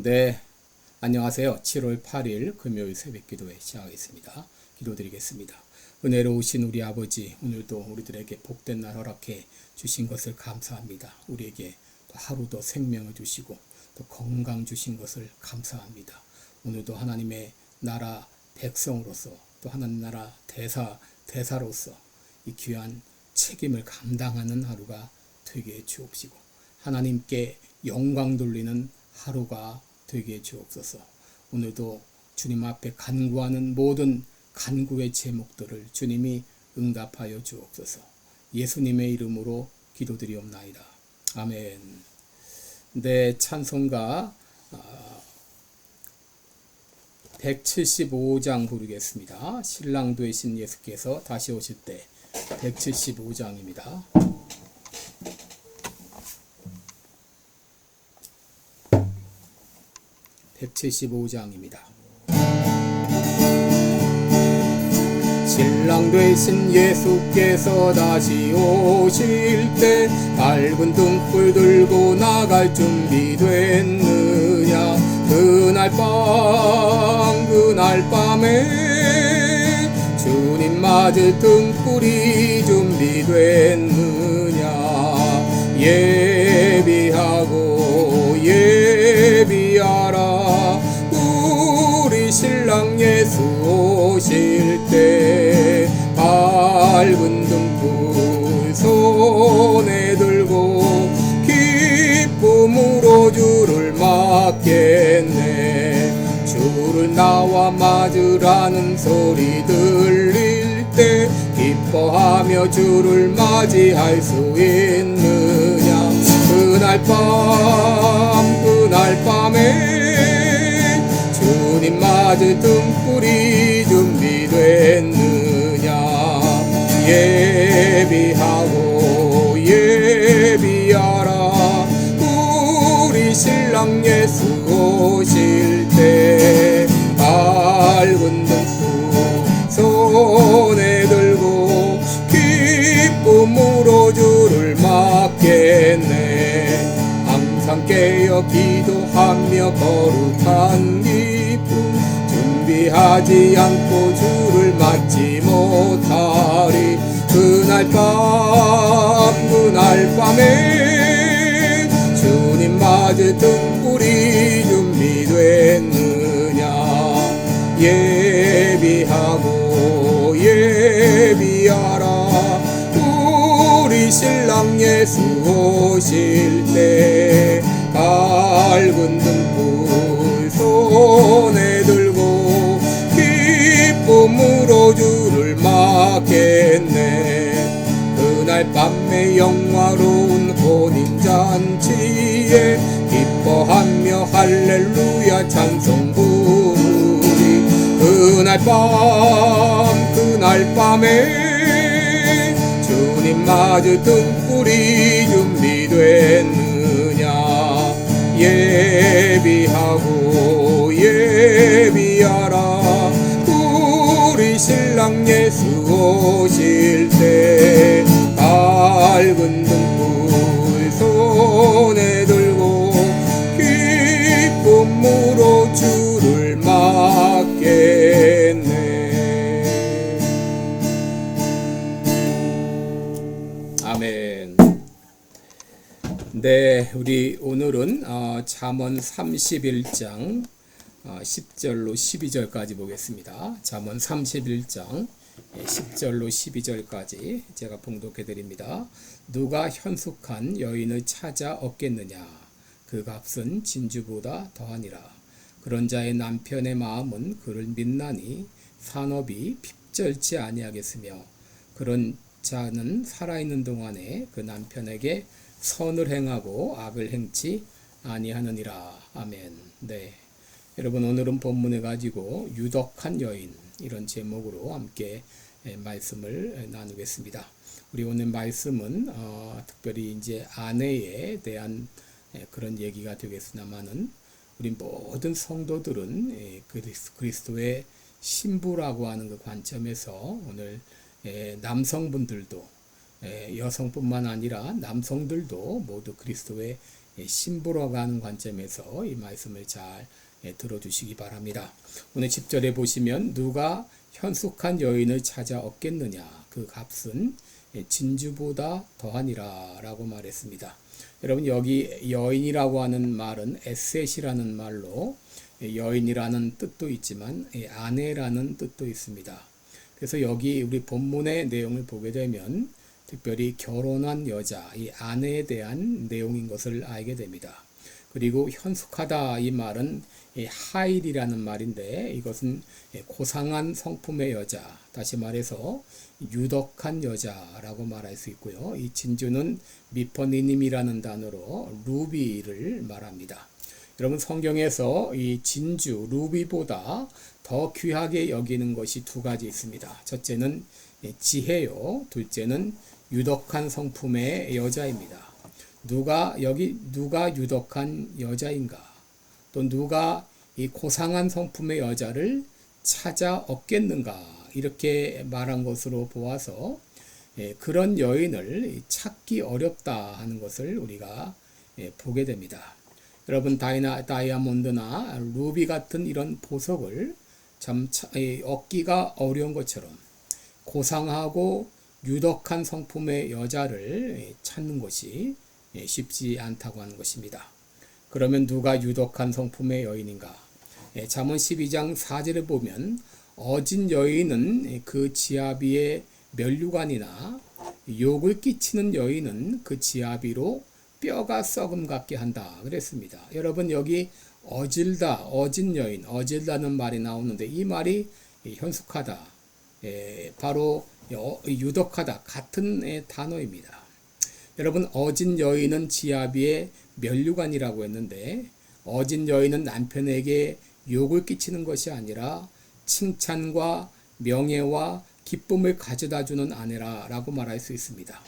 네, 안녕하세요. 7월 8일 금요일 새벽기도회 시작하겠습니다. 기도드리겠습니다. 은혜로우신 우리 아버지, 오늘도 우리들에게 복된 날 허락해 주신 것을 감사합니다. 우리에게 또 하루 더 생명을 주시고 또 건강 주신 것을 감사합니다. 오늘도 하나님의 나라 백성으로서 또 하나님 나라 대사로서 이 귀한 책임을 감당하는 하루가 되게 해 주옵시고 하나님께 영광 돌리는 하루가 되게 해 주옵소서. 오늘도 주님 앞에 간구하는 모든 간구의 제목들을 주님이 응답하여 주옵소서. 예수님의 이름으로 기도드리옵나이다. 아멘. 네, 찬송가 175장 부르겠습니다. 신랑 되신 예수께서 다시 오실 때 175장입니다. 175장입니다. 신랑 되신 예수께서 다시 오실 때 밝은 등불 들고 나갈 준비됐느냐. 그날 밤에 주님 맞을 등불이 준비됐느냐. 예비하라. 우리 신랑 예수 오실 때 밝은 등불 손에 들고 기쁨으로 주를 맞겠네. 주를 나와 맞으라는 소리 들릴 때 기뻐하며 주를 맞이할 수 있느냐. 그날 밤에 주님 맞을 등불이 준비됐느냐. 예비하라. 우리 신랑 예수 오실 때 밝은 등불 손에 들고 기쁨으로 주를 맞겠네. 항상 깨어 기도하며 거룩한 기쁨 준비하지 않고 주를 맞지 못하리. 그날 밤에 주님 맞을 등불이 준비됐느냐. 예비하라. 우리 신랑 예수 오실 때 밝은 등불 손에 들고 기쁨으로 주를 맞겠네. 그날 밤에 영화로운 혼인잔치에 기뻐하며 할렐루야 찬송 부르리. 그날 밤에 주님 맞을 등불이 준비됐느냐. 예비하라. 우리 신랑 예수 오실 때 밝은 등불 손에 들고 기쁨으로 주를 맞겠네. 아멘. 네, 우리 오늘은 잠언 31장 10절로 12절까지 보겠습니다. 잠언 31장 10절로 12절까지 제가 봉독해 드립니다. 누가 현숙한 여인을 찾아 얻겠느냐. 그 값은 진주보다 더하니라. 그런 자의 남편의 마음은 그를 믿나니 산업이 핍절치 아니하겠으며 그런 자는 살아있는 동안에 그 남편에게 선을 행하고 악을 행치 아니하느니라. 아멘. 네, 여러분 오늘은 본문에 가지고 유덕한 여인 이런 제목으로 함께 말씀을 나누겠습니다. 우리 오늘 말씀은 특별히 이제 아내에 대한 그런 얘기가 되겠으나마는 우리 모든 성도들은 그리스도의 신부라고 하는 그 관점에서 오늘 남성분들도 여성뿐만 아니라 남성들도 모두 그리스도의 신부라고 하는 관점에서 이 말씀을 잘 들어주시기 바랍니다. 오늘 10절에 보시면 누가 현숙한 여인을 찾아 얻겠느냐 그 값은 진주보다 더하니라 라고 말했습니다. 여러분 여기 여인이라고 하는 말은 에셋이라는 말로 여인이라는 뜻도 있지만 아내라는 뜻도 있습니다. 그래서 여기 우리 본문의 내용을 보게 되면 특별히 결혼한 여자, 이 아내에 대한 내용인 것을 알게 됩니다. 그리고 현숙하다 이 말은 하일이라는 말인데 이것은 고상한 성품의 여자, 다시 말해서 유덕한 여자라고 말할 수 있고요. 이 진주는 미퍼니님이라는 단어로 루비를 말합니다. 여러분 성경에서 이 진주, 루비보다 더 귀하게 여기는 것이 두 가지 있습니다. 첫째는 지혜요, 둘째는 유덕한 성품의 여자입니다. 누가 유덕한 여자인가? 또 누가 이 고상한 성품의 여자를 찾아 얻겠는가? 이렇게 말한 것으로 보아서 그런 여인을 찾기 어렵다 하는 것을 우리가 보게 됩니다. 여러분 다이아몬드나 루비 같은 이런 보석을 참 얻기가 어려운 것처럼 고상하고 유덕한 성품의 여자를 찾는 것이 쉽지 않다고 하는 것입니다. 그러면 누가 유덕한 성품의 여인인가? 잠언 12장 4절에 보면 어진 여인은 그 지아비의 면류관이나 욕을 끼치는 여인은 그 지아비로 뼈가 썩음 같게 한다 그랬습니다. 여러분 여기 어질다, 어진 여인, 어질다는 말이 나오는데 이 말이 현숙하다, 바로 유덕하다 같은 단어입니다. 여러분 어진 여인은 지아비의 면류관이라고 했는데 어진 여인은 남편에게 욕을 끼치는 것이 아니라 칭찬과 명예와 기쁨을 가져다주는 아내라고 말할 수 있습니다.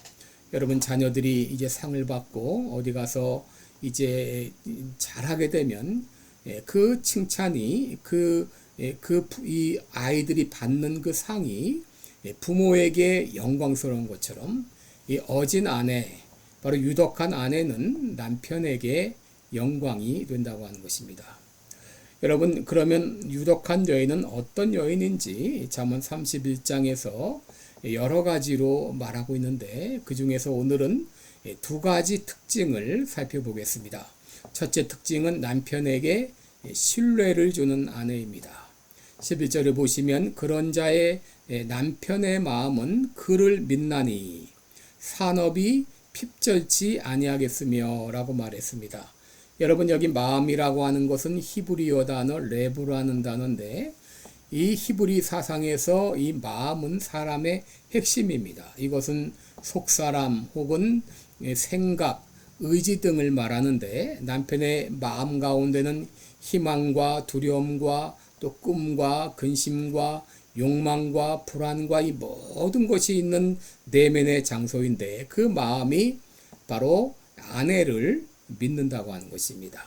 여러분 자녀들이 이제 상을 받고 어디 가서 이제 잘하게 되면 그 칭찬이 이 아이들이 받는 그 상이 부모에게 영광스러운 것처럼 이 어진 아내, 바로 유덕한 아내는 남편에게 영광이 된다고 하는 것입니다. 여러분 그러면 유덕한 여인은 어떤 여인인지 잠언 31장에서 여러 가지로 말하고 있는데 그 중에서 오늘은 두 가지 특징을 살펴보겠습니다. 첫째 특징은 남편에게 신뢰를 주는 아내입니다. 11절을 보시면 그런 자의 남편의 마음은 그를 믿나니 산업이 핍절치 아니하겠으며 라고 말했습니다. 여러분 여기 마음이라고 하는 것은 히브리어 단어 레브라는 단어인데 이 히브리 사상에서 이 마음은 사람의 핵심입니다. 이것은 속사람 혹은 생각, 의지 등을 말하는데 남편의 마음 가운데는 희망과 두려움과 또 꿈과 근심과 욕망과 불안과 이 모든 것이 있는 내면의 장소인데 그 마음이 바로 아내를 믿는다고 하는 것입니다.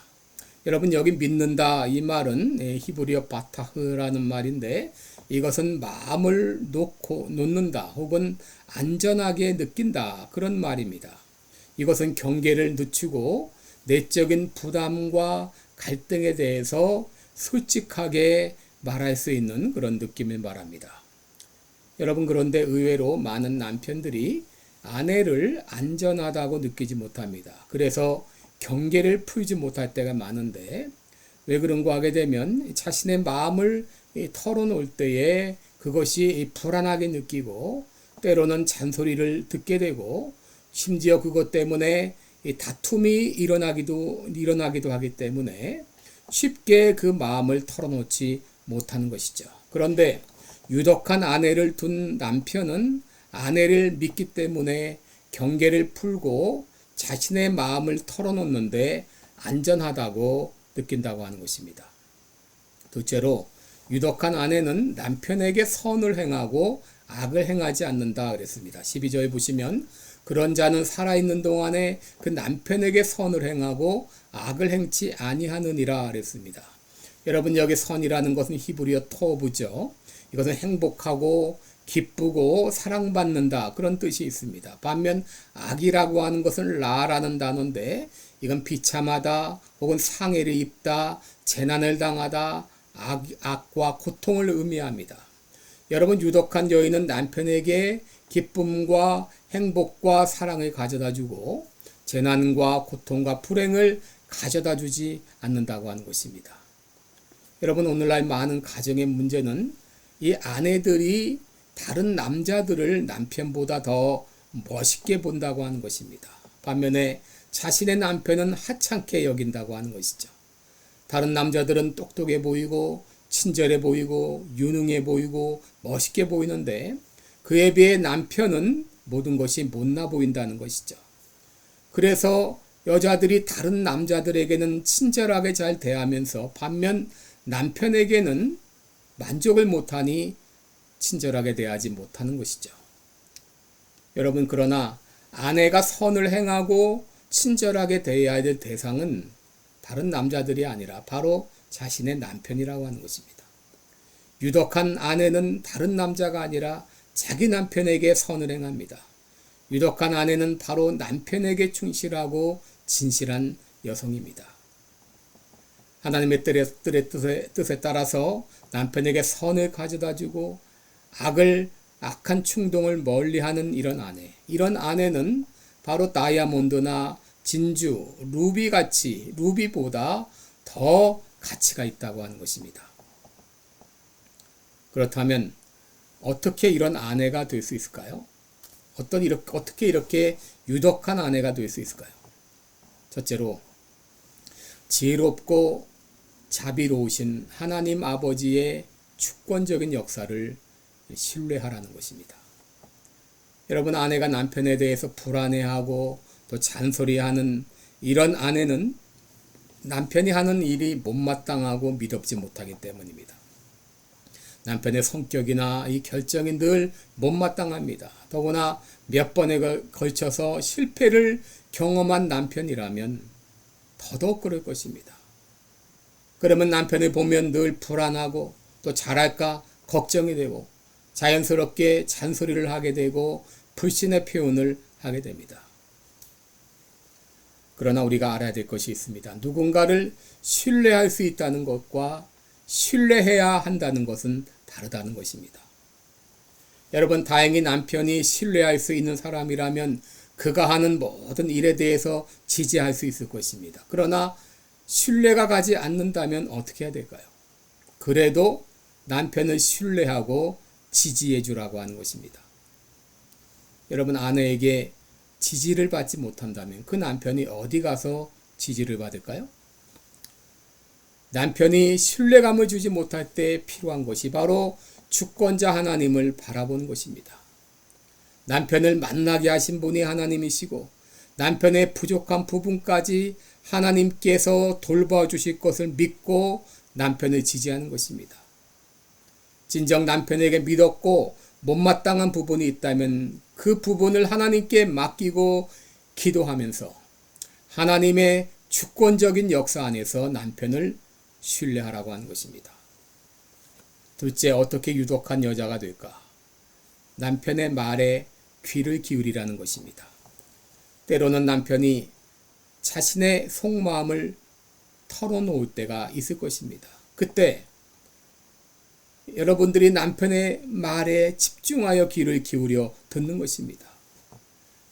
여러분 여기 믿는다 이 말은 히브리어 바타흐라는 말인데 이것은 마음을 놓는다 혹은 안전하게 느낀다 그런 말입니다. 이것은 경계를 늦추고 내적인 부담과 갈등에 대해서 솔직하게 말할 수 있는 그런 느낌을 말합니다. 여러분 그런데 의외로 많은 남편들이 아내를 안전하다고 느끼지 못합니다. 그래서 경계를 풀지 못할 때가 많은데 왜 그런가 하게 되면 자신의 마음을 털어놓을 때에 그것이 불안하게 느끼고 때로는 잔소리를 듣게 되고 심지어 그것 때문에 다툼이 일어나기도 하기 때문에 쉽게 그 마음을 털어놓지 못하는 것이죠. 그런데 유덕한 아내를 둔 남편은 아내를 믿기 때문에 경계를 풀고 자신의 마음을 털어놓는데 안전하다고 느낀다고 하는 것입니다. 둘째로 유덕한 아내는 남편에게 선을 행하고 악을 행하지 않는다 그랬습니다. 12절에 보시면 그런 자는 살아있는 동안에 그 남편에게 선을 행하고 악을 행치 아니하느니라 그랬습니다. 여러분 여기 선이라는 것은 히브리어 토브죠. 이것은 행복하고 기쁘고 사랑받는다 그런 뜻이 있습니다. 반면 악이라고 하는 것은 라라는 단어인데 이건 비참하다, 혹은 상해를 입다, 재난을 당하다, 악과 고통을 의미합니다. 여러분, 유독한 여인은 남편에게 기쁨과 행복과 사랑을 가져다 주고 재난과 고통과 불행을 가져다 주지 않는다고 하는 것입니다. 여러분, 오늘날 많은 가정의 문제는 이 아내들이 다른 남자들을 남편보다 더 멋있게 본다고 하는 것입니다. 반면에 자신의 남편은 하찮게 여긴다고 하는 것이죠. 다른 남자들은 똑똑해 보이고 친절해 보이고 유능해 보이고 멋있게 보이는데 그에 비해 남편은 모든 것이 못나 보인다는 것이죠. 그래서 여자들이 다른 남자들에게는 친절하게 잘 대하면서 반면 남편에게는 만족을 못하니 친절하게 대하지 못하는 것이죠. 여러분, 그러나 아내가 선을 행하고 친절하게 대해야 될 대상은 다른 남자들이 아니라 바로 자신의 남편이라고 하는 것입니다. 유독한 아내는 다른 남자가 아니라 자기 남편에게 선을 행합니다. 유독한 아내는 바로 남편에게 충실하고 진실한 여성입니다. 하나님의 뜻에 따라서 남편에게 선을 가져다주고 악한 충동을 멀리하는 이런 아내는 바로 다이아몬드나 진주, 루비보다 더 가치가 있다고 하는 것입니다. 그렇다면 어떻게 이런 아내가 될 수 있을까요? 어떻게 이렇게 유독한 아내가 될 수 있을까요? 첫째로, 지혜롭고 자비로우신 하나님 아버지의 주권적인 역사를 신뢰하라는 것입니다. 여러분, 아내가 남편에 대해서 불안해하고 또 잔소리하는 이런 아내는 남편이 하는 일이 못마땅하고 미덥지 못하기 때문입니다. 남편의 성격이나 이 결정이 늘 못마땅합니다. 더구나 몇 번에 걸쳐서 실패를 경험한 남편이라면 더더욱 그럴 것입니다. 그러면 남편을 보면 늘 불안하고 또 잘할까 걱정이 되고 자연스럽게 잔소리를 하게 되고 불신의 표현을 하게 됩니다. 그러나 우리가 알아야 될 것이 있습니다. 누군가를 신뢰할 수 있다는 것과 신뢰해야 한다는 것은 다르다는 것입니다. 여러분, 다행히 남편이 신뢰할 수 있는 사람이라면 그가 하는 모든 일에 대해서 지지할 수 있을 것입니다. 그러나 신뢰가 가지 않는다면 어떻게 해야 될까요? 그래도 남편을 신뢰하고 지지해 주라고 하는 것입니다. 여러분, 아내에게 지지를 받지 못한다면 그 남편이 어디 가서 지지를 받을까요? 남편이 신뢰감을 주지 못할 때 필요한 것이 바로 주권자 하나님을 바라보는 것입니다. 남편을 만나게 하신 분이 하나님이시고 남편의 부족한 부분까지 하나님께서 돌봐주실 것을 믿고 남편을 지지하는 것입니다. 진정 남편에게 믿었고 못마땅한 부분이 있다면 그 부분을 하나님께 맡기고 기도하면서 하나님의 주권적인 역사 안에서 남편을 신뢰하라고 하는 것입니다. 둘째, 어떻게 유독한 여자가 될까? 남편의 말에 귀를 기울이라는 것입니다. 때로는 남편이 자신의 속마음을 털어놓을 때가 있을 것입니다. 그때 여러분들이 남편의 말에 집중하여 귀를 기울여 듣는 것입니다.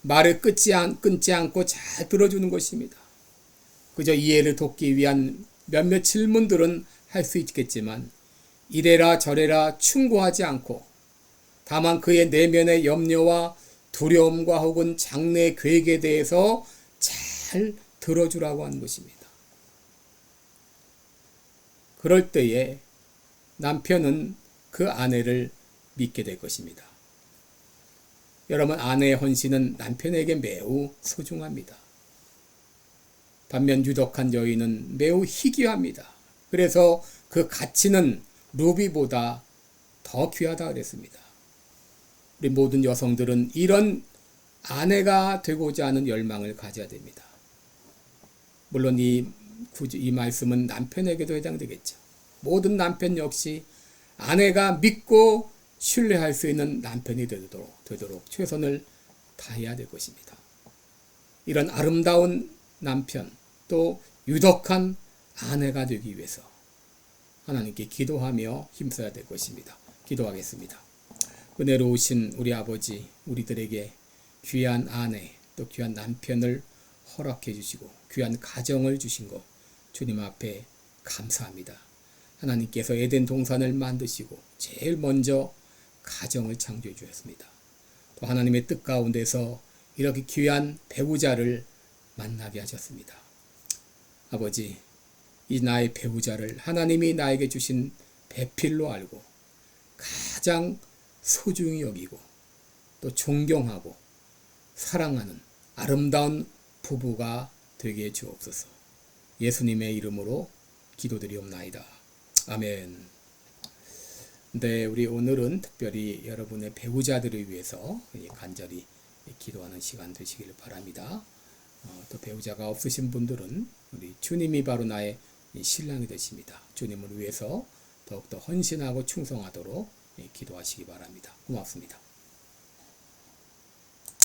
말을 끊지 않고 잘 들어주는 것입니다. 그저 이해를 돕기 위한 몇몇 질문들은 할 수 있겠지만 이래라 저래라 충고하지 않고 다만 그의 내면의 염려와 두려움과 혹은 장래 계획에 대해서 잘 들어주라고 하는 것입니다. 그럴 때에 남편은 그 아내를 믿게 될 것입니다. 여러분, 아내의 헌신은 남편에게 매우 소중합니다. 반면 유독한 여인은 매우 희귀합니다. 그래서 그 가치는 루비보다 더 귀하다 그랬습니다. 우리 모든 여성들은 이런 아내가 되고자 하는 열망을 가져야 됩니다. 물론 이 말씀은 남편에게도 해당되겠죠. 모든 남편 역시 아내가 믿고 신뢰할 수 있는 남편이 되도록 최선을 다해야 될 것입니다. 이런 아름다운 남편, 또 유덕한 아내가 되기 위해서 하나님께 기도하며 힘써야 될 것입니다. 기도하겠습니다. 은혜로우신 우리 아버지, 우리들에게 귀한 아내 또 귀한 남편을 허락해 주시고 귀한 가정을 주신 것 주님 앞에 감사합니다. 하나님께서 에덴 동산을 만드시고 제일 먼저 가정을 창조해 주셨습니다. 또 하나님의 뜻 가운데서 이렇게 귀한 배우자를 만나게 하셨습니다. 아버지, 이 나의 배우자를 하나님이 나에게 주신 배필로 알고 가장 소중히 여기고 또 존경하고 사랑하는 아름다운 부부가 되게 해 주옵소서. 예수님의 이름으로 기도드리옵나이다. 아멘. 네, 우리 오늘은 특별히 여러분의 배우자들을 위해서 간절히 기도하는 시간 되시기를 바랍니다. 또 배우자가 없으신 분들은 우리 주님이 바로 나의 신랑이 되십니다. 주님을 위해서 더욱더 헌신하고 충성하도록 기도하시기 바랍니다. 고맙습니다.